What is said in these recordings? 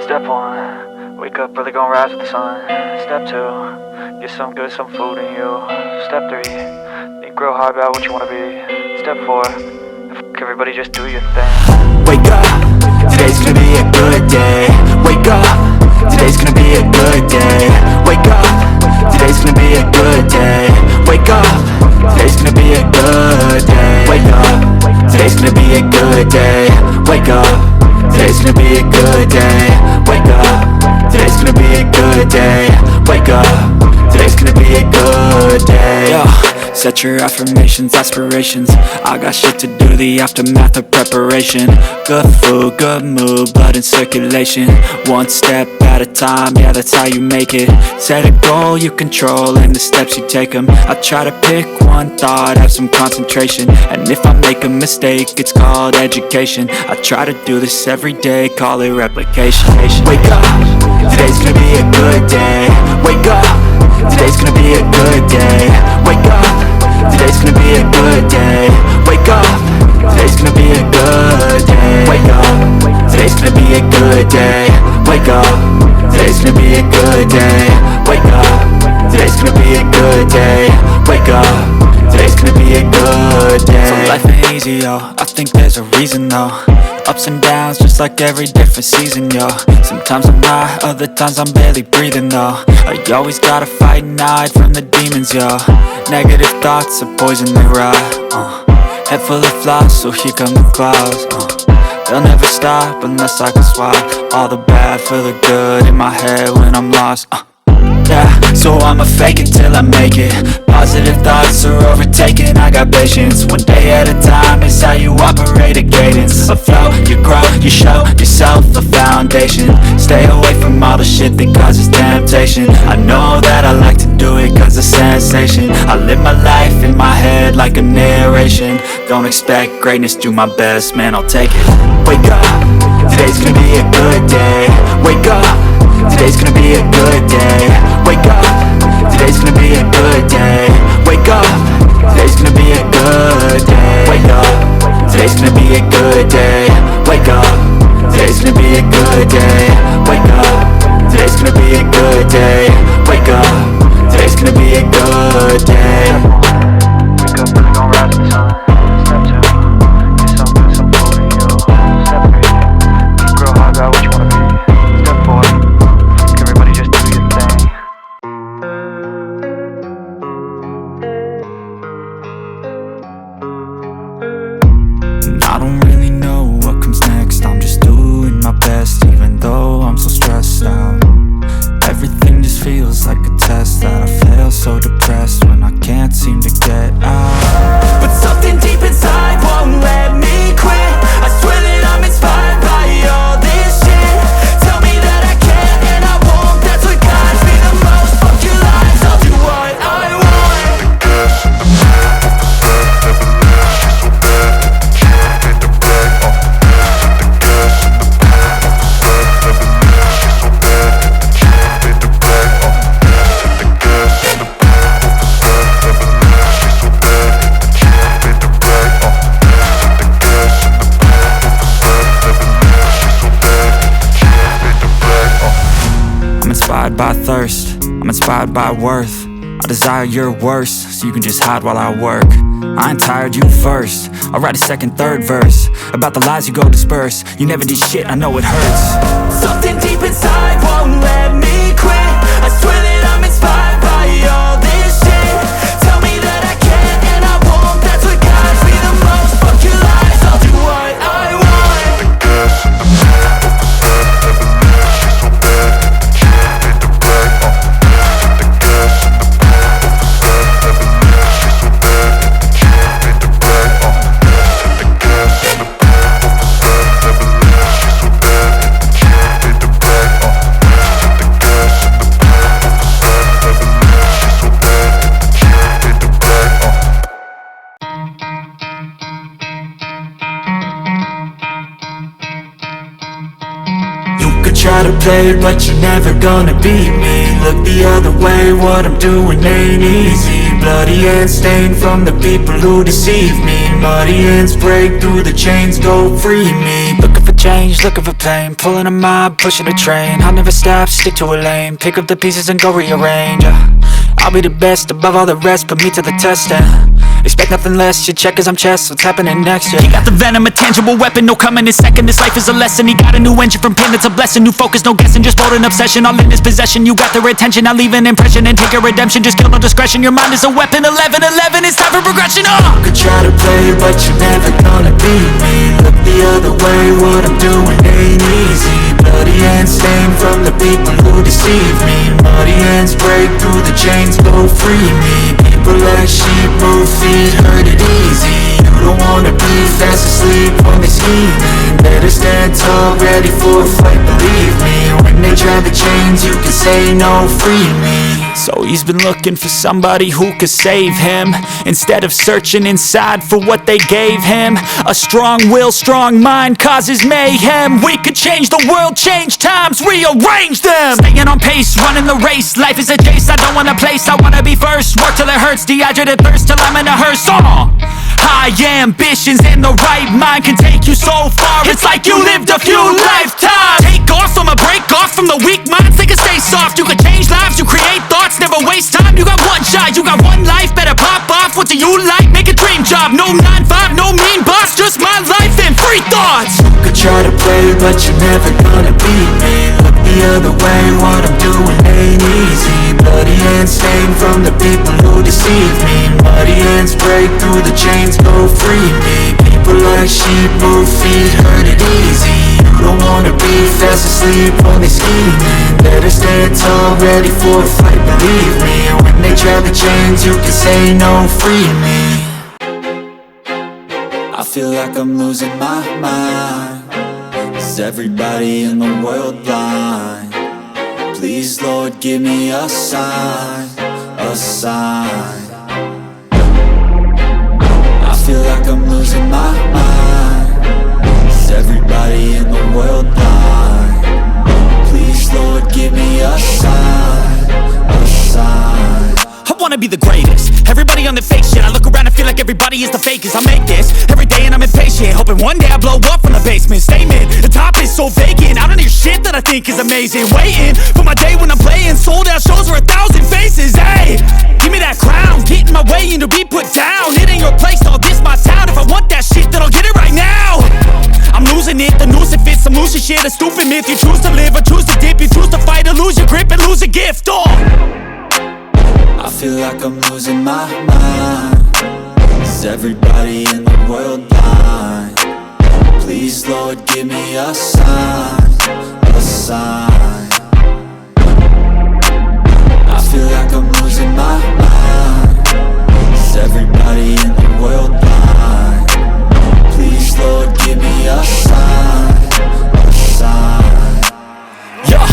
Step 1, wake up early, gon' rise with the sun. Step 2, get some good, some food in you. Step 3, think real hard about what you wanna be. Step 4, fuck everybody, just do your thing. Wake up, today's gonna be a good day. Wake up, today's gonna be a good day. Wake up, today's gonna be a good day. Wake up, today's gonna be a good day. Wake up, today's gonna be a good day. Wake up, today's gonna be a good day. Wake up, today's gonna be a good day. Wake up, today's gonna be a good day. Yo, set your affirmations, aspirations. I got shit to do, the aftermath of preparation. Good food, good mood, blood in circulation. One step at a time, yeah, that's how you make it. Set a goal you control and the steps you take them. I try to pick one thought, have some concentration. And if I make a mistake, it's called education. I try to do this every day, call it replication. Wake up, today's gonna be a good day. Wake up, today's gonna be a good day. Wake up, today's gonna be a good day. Wake up, today's gonna be a good day. Wake up, today's gonna be a good day. Wake up, today's gonna be a good day. Wake up, today's gonna be a good day. Wake up, today's gonna be a good day. So life ain't easy, yo, I think there's a reason though. Ups and downs, just like every different season, yo. Sometimes I'm high, other times I'm barely breathing, though. I always gotta fight and hide from the demons, yo. Negative thoughts are poison, they rot. Head full of flies, so here come the clouds. They'll never stop unless I can swap all the bad for the good in my head when I'm lost. Yeah, so I'ma fake it till I make it. Positive thoughts are overtaken, I got patience. One day at a time is how you operate a cadence. A flow, you grow, you show yourself a foundation. Stay away from all the shit that causes temptation. I know that I like to do it cause it's sensation. I live my life in my head like a narration. Don't expect greatness, do my best, man, I'll take it. Wake up, today's gonna be a good day. Wake up, today's gonna be a good day. Wake up, today's gonna be a good day. Wake up, today's gonna be a good day. Wake up, today's gonna be a good day. Wake up, today's gonna be a good day. Wake up, today's gonna be a good day. Wake up, today's gonna be a good day. Wake up early, gon' rise with the sun. Step 2, get some good, some food in you. Step 3, think real hard about what you wanna be. Step 4, everybody just do your thing. And I don't really know what comes next. I'm just doing my best, even though I'm so stressed out. Everything just feels like a test that I fail, so depressed when I can't seem to get out. But something deep inside won't let me quit. I swear that I'm inspired by all this shit. Tell me that I can and I won't. That's what guides me the most. Fuck your lies, I'll do what I want. The gas in the back of the set, never leaves, she's so bad that the can't hit the brag. The gas in the back of the set, never leaves, she's so bad that the can't hit the brag. The gas in the back of the set, never leaves, she's so bad that the can't hit the brag. The gas in the back of the set, never leaves, she's so bad that the can't hit the brag. I'm inspired by thirst, I'm inspired by worth. I desire your worst, so you can just hide while I work. I ain't tired, you first. I'll write a second, third verse about the lies you go disperse. You never did shit, I know it hurts. Something deep inside won't let me quit. I swear that I'm inspired by all this shit. Tell me that I can and I won't. That's what guides me the most. Fuck your lies, I'll do what I want. The gas in the back of the set, never leaves, she's so bad that the can't hit the brag. The gas in the back of the set, never leaves, she's so bad that the can't hit the brag. The gas in the back of the set, never leaves, she's so bad that the can't hit the brag. The gas in the back of the set, never leaves, she's so bad that the can't hit the brag. You could try to play it, but you're never gonna beat me. Look the other way, what I'm doing ain't easy. Bloody hands stained from the people who deceive me. Muddy hands break through the chains, go free me. Looking for change, looking for pain, pulling a mob, pushing a train. I'll never stop, stick to a lane, pick up the pieces and go rearrange. I'll be the best above all the rest, put me to the test and expect nothing less. You check as I'm chess, what's happening next? Yeah. He got the venom, a tangible weapon, no coming in second. This life is a lesson. He got a new engine from pain, it's a blessing. New focus, no guessing, just bold and obsession. All in his possession, you got their attention. I'll leave an impression and take a redemption. Just kill no discretion, your mind is a weapon. 11-11, it's time for progression. Could try to play, but you're never gonna beat me. Look the other way, what I'm doing ain't easy. Bloody hands stained from the people who deceive me. Muddy hands break through the chains, go free me. People like sheep move feet, hurt it easy. You don't wanna be fast asleep on this scheming. Better stand tall, ready for a fight, believe me. When they try the chains, you can say no, free me. So he's been looking for somebody who could save him, instead of searching inside for what they gave him. A strong will, strong mind causes mayhem. We could change the world, change times, rearrange them. Staying on pace, running the race. Life is a chase, I don't want a place, I wanna be first. Work till it hurts, dehydrated thirst till I'm in a hearse. High ambitions and the right mind can take you so far. It's like you lived a few lifetimes. Take off from a break off from the weak minds, they can stay soft. You can change lives, you create thoughts, never waste time. You got one shot, you got one life, better pop off. What do you like? Make a dream job. No 9-5, no mean boss, just my life and free thoughts. You could try to play, but you're never gonna beat me. Look the other way, what I'm doing ain't easy. Bloody hands stained from the people who deceive me. Muddy hands break through the chains, go free me. People like sheep move feet, hurt it easy. You don't wanna be fast asleep on this scheming. Better stand tall, ready for a fight, believe me. When they try the chains, you can say no, free me. I feel like I'm losing my mind. Is everybody in the world blind? Please, Lord, give me a sign, a sign. I feel like I'm losing my mind. Is everybody in the world blind? Please, Lord, give me a sign, a sign. I wanna be the greatest. Everybody on the fake shit. I look around and feel like everybody is the fakest. I make this every day and I'm impatient, hoping one day I blow up from the basement. Statement, the top is so vacant. I don't hear shit that I think is amazing. Waiting for my day when I'm playing sold out shows for 1,000 faces. Hey, give me that crown, get in my way and to be put down. It ain't your place, all this my town. If I want that shit, then I'll get it right now. I'm losing it, the noose it fits. I'm losing shit, a stupid myth. You choose to live or choose to dip. You choose to fight or lose your grip and lose a gift. I feel like I'm losing my mind. Is everybody in the world blind? Please, Lord, give me a sign, a sign. I feel like I'm losing my mind. Is everybody in the world blind? Please, Lord, give me a sign, a sign. Yeah.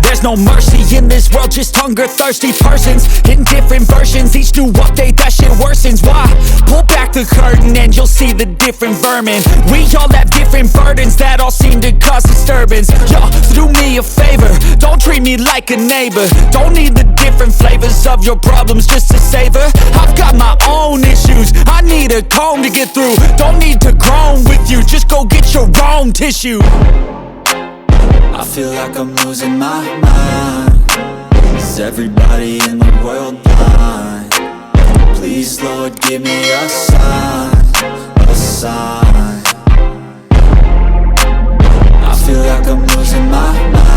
There's no mercy in this world, just hunger-thirsty persons in different versions. Each new update, that shit worsens. Why? Pull back the curtain and you'll see the different vermin. We all have different burdens that all seem to cause disturbance. Yo, do me a favor, don't treat me like a neighbor. Don't need the different flavors of your problems just to savor. I've got my own issues, I need a comb to get through. Don't need to groan with you, just go get your own tissue. I feel like I'm losing my mind. Is everybody in the world blind? Please, Lord, give me a sign, a sign. I feel like I'm losing my mind.